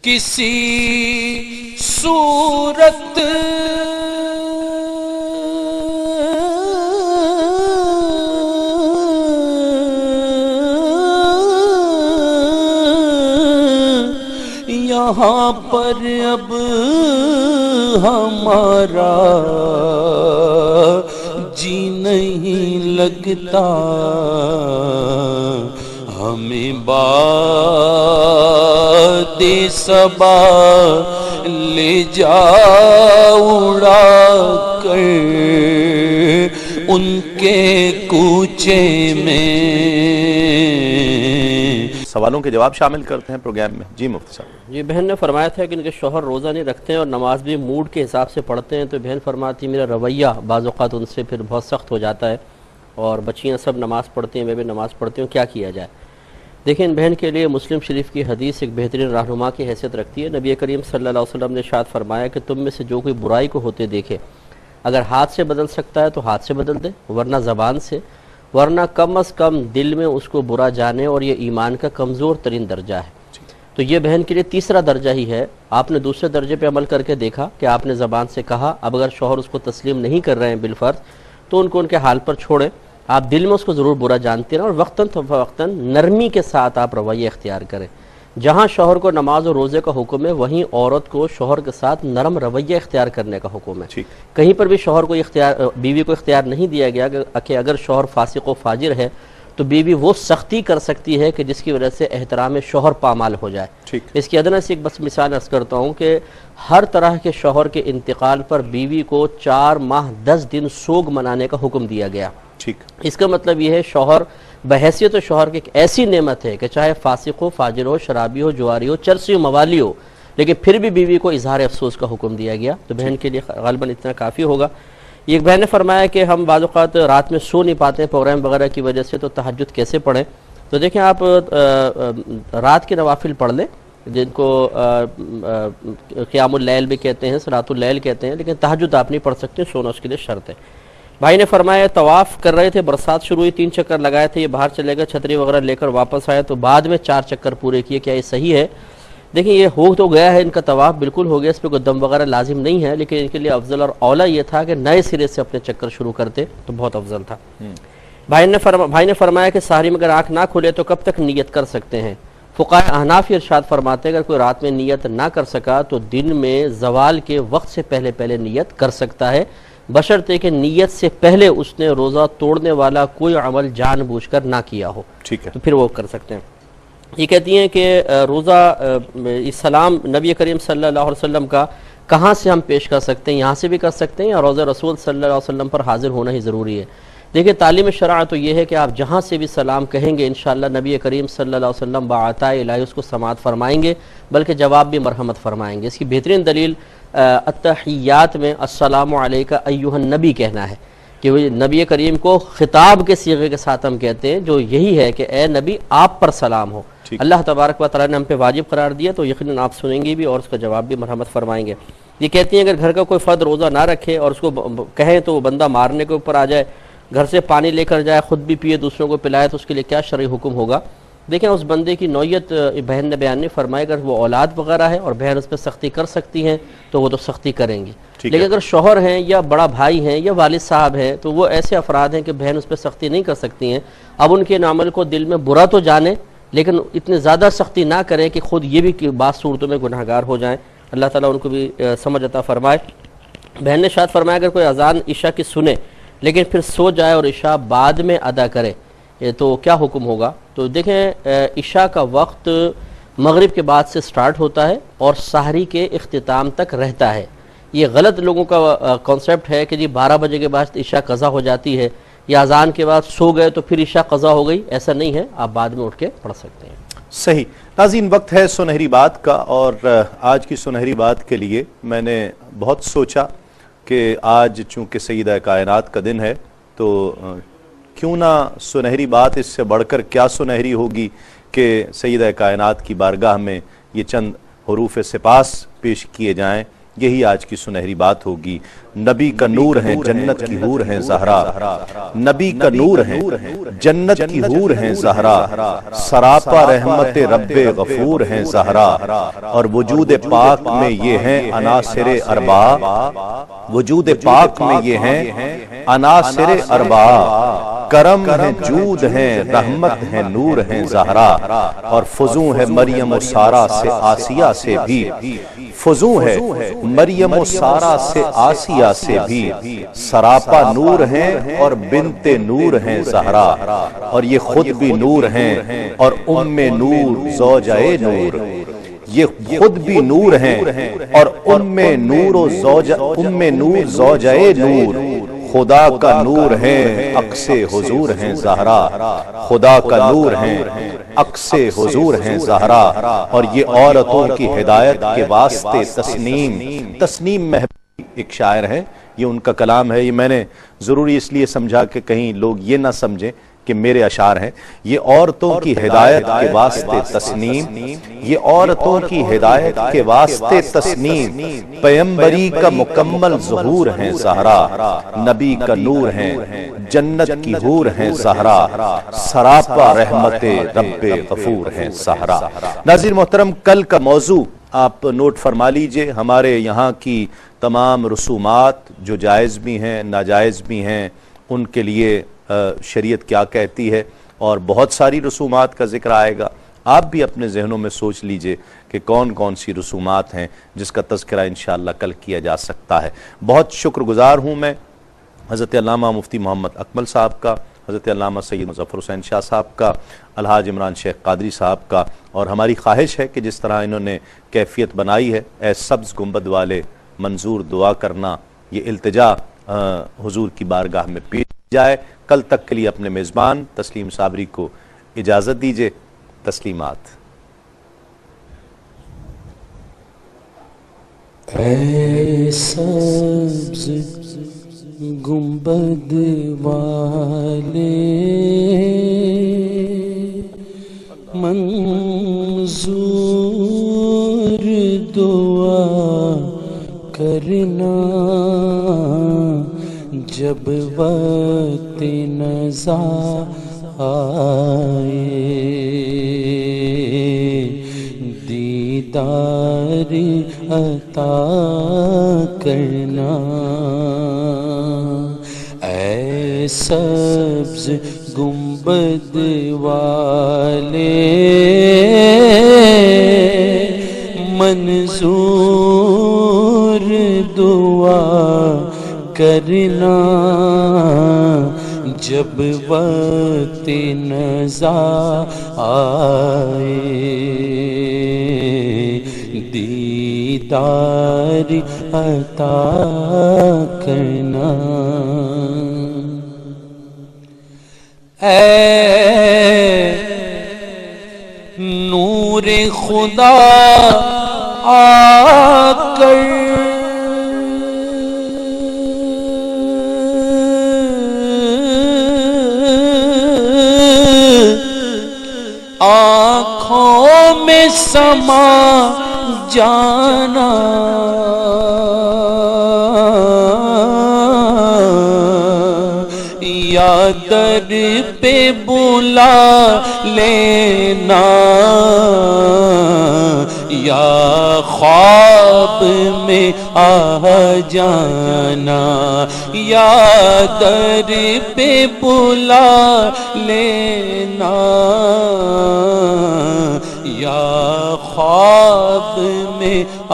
کسی صورت یہاں پر اب ہمارا جی نہیں لگتا، ہمیں باد صبا لے جا اڑا کر ان کے کوچے میں۔ سوالوں کے جواب شامل کرتے ہیں پروگرام میں۔ جی مفتی صاحب۔ جی، بہن نے فرمایا تھا کہ ان کے شوہر روزہ نہیں رکھتے ہیں اور نماز بھی موڈ کے حساب سے پڑھتے ہیں، تو بہن فرماتی میرا رویہ بعض اوقات ان سے پھر بہت سخت ہو جاتا ہے، اور بچیاں سب نماز پڑھتی ہیں، میں بھی نماز پڑھتی ہوں، کیا کیا جائے؟ دیکھیں، ان بہن کے لیے مسلم شریف کی حدیث ایک بہترین رہنما کی حیثیت رکھتی ہے۔ نبی کریم صلی اللہ علیہ وسلم نے ارشاد فرمایا کہ تم میں سے جو کوئی برائی کو ہوتے دیکھے، اگر ہاتھ سے بدل سکتا ہے تو ہاتھ سے بدل دے، ورنہ زبان سے، ورنہ کم از کم دل میں اس کو برا جانے، اور یہ ایمان کا کمزور ترین درجہ ہے۔ تو یہ بہن کے لیے تیسرا درجہ ہی ہے۔ آپ نے دوسرے درجے پہ عمل کر کے دیکھا کہ آپ نے زبان سے کہا، اب اگر شوہر اس کو تسلیم نہیں کر رہے ہیں بالفرض، تو ان کو ان کے حال پر چھوڑیں، آپ دل میں اس کو ضرور برا جانتے ہیں، اور وقتاً فوقتاً نرمی کے ساتھ آپ رویہ اختیار کریں۔ جہاں شوہر کو نماز اور روزے کا حکم ہے، وہیں عورت کو شوہر کے ساتھ نرم رویہ اختیار کرنے کا حکم ہے۔ کہیں پر بھی شوہر کو بیوی کو اختیار نہیں دیا گیا کہ اگر شوہر فاسق و فاجر ہے تو بیوی وہ سختی کر سکتی ہے کہ جس کی وجہ سے احترام شوہر پامال ہو جائے۔ اس کی ادنا سے ایک بس مثال عرض کرتا ہوں کہ ہر طرح کے شوہر کے انتقال پر بیوی کو 4 ماہ 10 دن سوگ منانے کا حکم دیا گیا۔ اس کا مطلب یہ ہے شوہر بحیثیت شوہر کی ایک ایسی نعمت ہے کہ چاہے فاسق ہو، فاجر ہو، شرابی ہو، جواری ہو، چرسی ہو، موالی ہو، لیکن پھر بھی بیوی کو اظہار افسوس کا حکم دیا گیا۔ تو بہن کے لیے غالباً اتنا کافی ہوگا۔ ایک بہن نے فرمایا کہ ہم بعض اوقات رات میں سو نہیں پاتے ہیں پروگرام وغیرہ کی وجہ سے، تو تہجد کیسے پڑھیں؟ تو دیکھیں، آپ رات کے نوافل پڑھ لیں، جن کو قیام اللیل بھی کہتے ہیں، صلاۃ اللیل کہتے ہیں، لیکن تہجد آپ نہیں پڑھ سکتے، سونا اس کے لیے شرط ہے۔ بھائی نے فرمایا طواف کر رہے تھے، برسات شروع ہوئی، 3 چکر لگائے تھے، یہ باہر چلے گئے، چھتری وغیرہ لے کر واپس آئے تو بعد میں 4 چکر پورے کیے، کیا یہ صحیح ہے؟ دیکھیں، یہ ہو تو گیا ہے، ان کا طواف بالکل ہو گیا، اس پہ کوئی دم وغیرہ لازم نہیں ہے، لیکن ان کے لیے افضل اور اولا یہ تھا کہ نئے سرے سے اپنے چکر شروع کرتے تو بہت افضل تھا۔ بھائی نے فرمایا کہ سحری میں اگر آنکھ نہ کھلے تو کب تک نیت کر سکتے ہیں؟ فقہائے احناف ارشاد فرماتے ہیں اگر کوئی رات میں نیت نہ کر سکا تو دن میں زوال کے وقت سے پہلے نیت کر سکتا ہے، بشرطے کہ نیت سے پہلے اس نے روزہ توڑنے والا کوئی عمل جان بوجھ کر نہ کیا ہو، تو پھر وہ کر سکتے ہیں۔ یہ کہتی ہیں کہ روزہ سلام نبی کریم صلی اللہ علیہ وسلم کا کہاں سے ہم پیش کر سکتے ہیں؟ یہاں سے بھی کر سکتے ہیں، یا روزہ رسول صلی اللہ علیہ وسلم پر حاضر ہونا ہی ضروری ہے؟ دیکھیں، تعلیم شرع تو یہ ہے کہ آپ جہاں سے بھی سلام کہیں گے انشاءاللہ نبی کریم صلی اللہ علیہ وسلم بعطاء الہی اس کو سماعت فرمائیں گے، بلکہ جواب بھی مرحمت فرمائیں گے۔ اس کی بہترین دلیل التحیات میں السلام علیک ایھا النبی کہنا ہے، کہ نبی کریم کو خطاب کے صیغے کے ساتھ ہم کہتے ہیں، جو یہی ہے کہ اے نبی آپ پر سلام ہو۔ اللہ تبارک و تعالیٰ نے ہم پہ واجب قرار دیا، تو یقیناً آپ سنیں گے بھی اور اس کا جواب بھی مرحمت فرمائیں گے۔ یہ کہتی ہیں اگر گھر کا کوئی فرد روزہ نہ رکھے اور اس کو کہیں تو وہ بندہ مارنے کے اوپر آ جائے، گھر سے پانی لے کر جائے، خود بھی پیے، دوسروں کو پلائے، تو اس کے لیے کیا شرعی حکم ہوگا؟ دیکھیں، اس بندے کی نوعیت بہن نے بیان نہیں فرمائی، اگر وہ اولاد وغیرہ ہے اور بہن اس پہ سختی کر سکتی ہیں تو وہ تو سختی کریں گی، لیکن اگر شوہر ہیں یا بڑا بھائی ہیں یا والد صاحب ہیں تو وہ ایسے افراد ہیں کہ بہن اس پہ سختی نہیں کر سکتی ہیں۔ اب ان کے عمل کو دل میں برا تو جانے، لیکن اتنے زیادہ سختی نہ کریں کہ خود یہ بھی بعض صورتوں میں گناہگار ہو جائیں۔ اللہ تعالیٰ ان کو بھی سمجھ عطا فرمائے۔ بہن نے شاید فرمایا اگر کوئی اذان عشاء کی سنے لیکن پھر سو جائے اور عشاء بعد میں ادا کرے تو کیا حکم ہوگا؟ تو دیکھیں، عشاء کا وقت مغرب کے بعد سے سٹارٹ ہوتا ہے اور سحری کے اختتام تک رہتا ہے۔ یہ غلط لوگوں کا کانسیپٹ ہے کہ جی 12 بجے کے بعد عشاء قضا ہو جاتی ہے، یا اذان کے بعد سو گئے تو پھر عشاء قضا ہو گئی، ایسا نہیں ہے، آپ بعد میں اٹھ کے پڑھ سکتے ہیں۔ صحیح۔ ناظرین، وقت ہے سنہری بات کا، اور آج کی سنہری بات کے لیے میں نے بہت سوچا کہ آج چونکہ سیدہ کائنات کا دن ہے تو کیوں نہ سنہری بات اس سے بڑھ کر کیا سنہری ہوگی کہ سیدہ کائنات کی بارگاہ میں یہ چند حروف سپاس پیش کیے جائیں یہی آج کی سنہری بات ہوگی۔ نبی کا نور ہیں جنت کی حور ہیں زہرا، نبی کا نور ہیں جنت کی حور ہیں زہرا، سراپا رحمت رب غفور ہیں زہرا، اور وجود پاک میں یہ ہیں عناصر اربعہ، وجود پاک میں یہ ہیں عناصر اربعہ، کرم ہے جود ہیں رحمت ہے نور ہیں زہرا، اور فضوں ہے مریم و سارا سے آسیہ سے بھی، فضوں ہے مریم و سارا سے آسیہ سے بھی، سراپا نور ہیں اور بنت نور ہیں زہرا، اور یہ خود بھی نور ہیں اور ام نور زوجہ نور، یہ خود بھی نور ہیں اور ام نور زوجہ نور، خدا کا نور ہے عکس حضور ہیں زہرا، خدا کا نور ہے عکس حضور ہیں زہرا، اور یہ عورتوں کی ہدایت کے واسطے تسنیم محبوب ایک شاعر ہے، یہ ان کا کلام ہے۔ یہ میں نے ضروری اس لیے سمجھا کہ کہیں لوگ یہ نہ سمجھیں کہ میرے اشعار ہیں، یہ عورتوں کی ہدایت کے واسطے تسنیم، یہ عورتوں کی ہدایت کے واسطے تسنیم، پیمبری کا مکمل ظہور ہیں زہرا، نبی کا نور ہیں جنت کی حور ہیں زہرا، سراپا رحمت رب غفور ہیں زہرا۔ ناظرین محترم، کل کا موضوع آپ نوٹ فرما لیجئے، ہمارے یہاں کی تمام رسومات جو جائز بھی ہیں ناجائز بھی ہیں، ان کے لیے شریعت کیا کہتی ہے، اور بہت ساری رسومات کا ذکر آئے گا۔ آپ بھی اپنے ذہنوں میں سوچ لیجئے کہ کون کون سی رسومات ہیں جس کا تذکرہ انشاءاللہ کل کیا جا سکتا ہے۔ بہت شکر گزار ہوں میں حضرت علامہ مفتی محمد اکمل صاحب کا، حضرت علامہ سید مظفر حسین شاہ صاحب کا، الحاج عمران شیخ قادری صاحب کا، اور ہماری خواہش ہے کہ جس طرح انہوں نے کیفیت بنائی ہے، اے سبز گنبد والے منظور دعا کرنا، یہ التجا حضور کی بارگاہ میں پیش جائے۔ کل تک کے لیے اپنے میزبان تسلیم صابری کو اجازت دیجئے۔ تسلیمات۔ اے سبز گنبد والے منظور دعا کرنا، جب وقت نزا آئے، دیدار عطا کرنا، اے سبز گنبد والے منظور دعا کرنا، جب وقت نزا آئے، دیدار عطا کرنا، اے نور خدا آ کر آنکھوں میں سما جانا، یا در پہ بلا لینا، یا خواب میں آ جانا، یا در پہ بلا لینا، یا خواب میں آ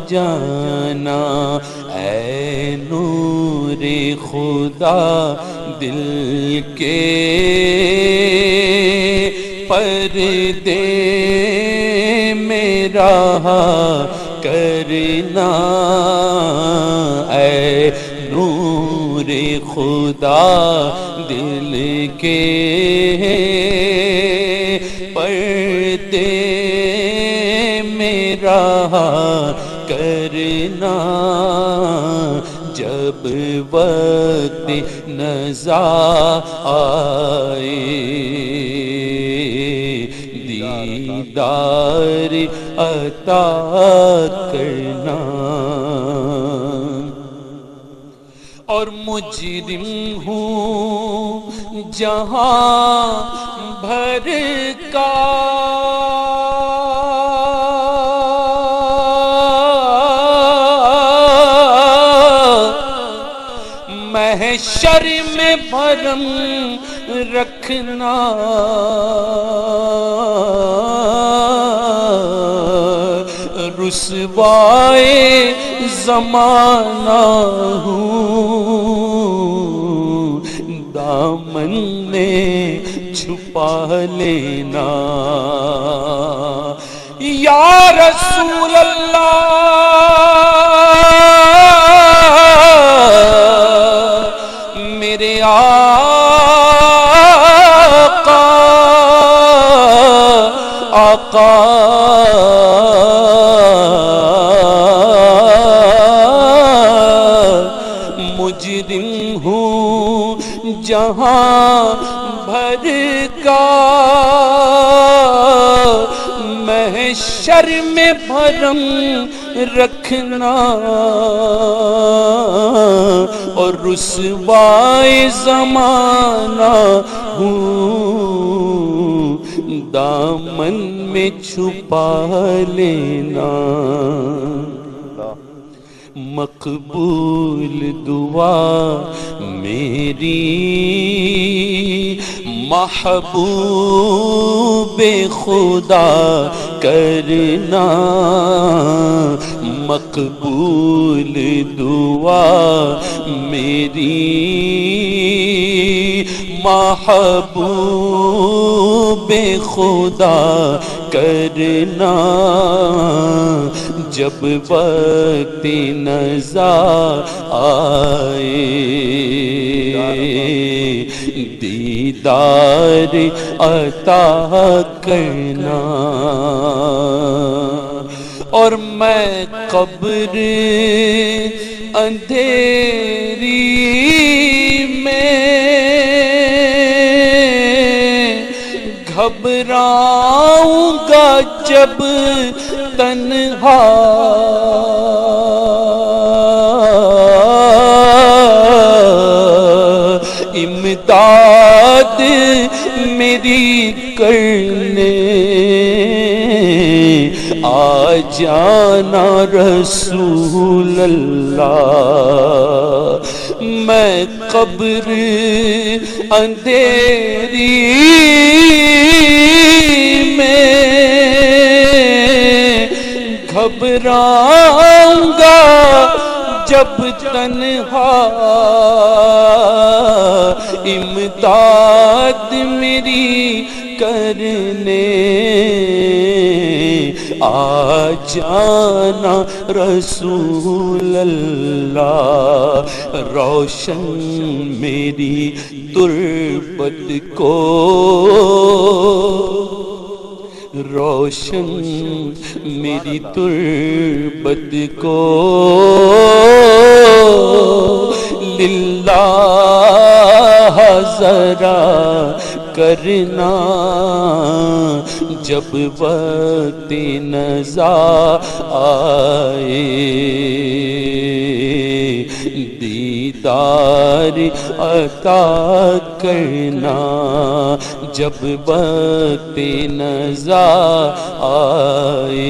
جانا، اے نور خدا دل کے پردے میں رہا کرنا، اے نور خدا دل کے پردے میں رہا کرنا، جب وقت نزا آئے، دیدار عطا کرنا، اور مجرم ہوں جہاں بھر کا، محشر میں بھرم رکھنا، رسوائے زمانہ ہوں، دامن میں چھپا لینا، یا رسول اللہ میرے آقا مجرم ہوں جہاں بھر کا، محشر میں بھرم رکھنا، اور رسوائے زمانہ ہوں، دامن میں چھپا لینا، مقبول دعا میری محبوب خدا کرنا، مقبول دعا میری محبوب خدا کرنا، جب وقت نزا آئے دیدار عطا کرنا، اور میں قبر اندھیری میں گھبراؤں گا جب تنہا، امداد میری کرنے آ جانا رسول اللہ، میں قبر اندھیری میں گھبراؤں گا جب تنہا، امداد میری کرنے آ جانا رسول اللہ، روشن میری تربت کو، روشن میری تربت کو للہ ذرا کرنا، جب وقت نزا آئے دیدار عطا کرنا، جب وقت نزا آئے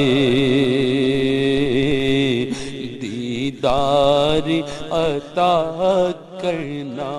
دیدار عطا کرنا۔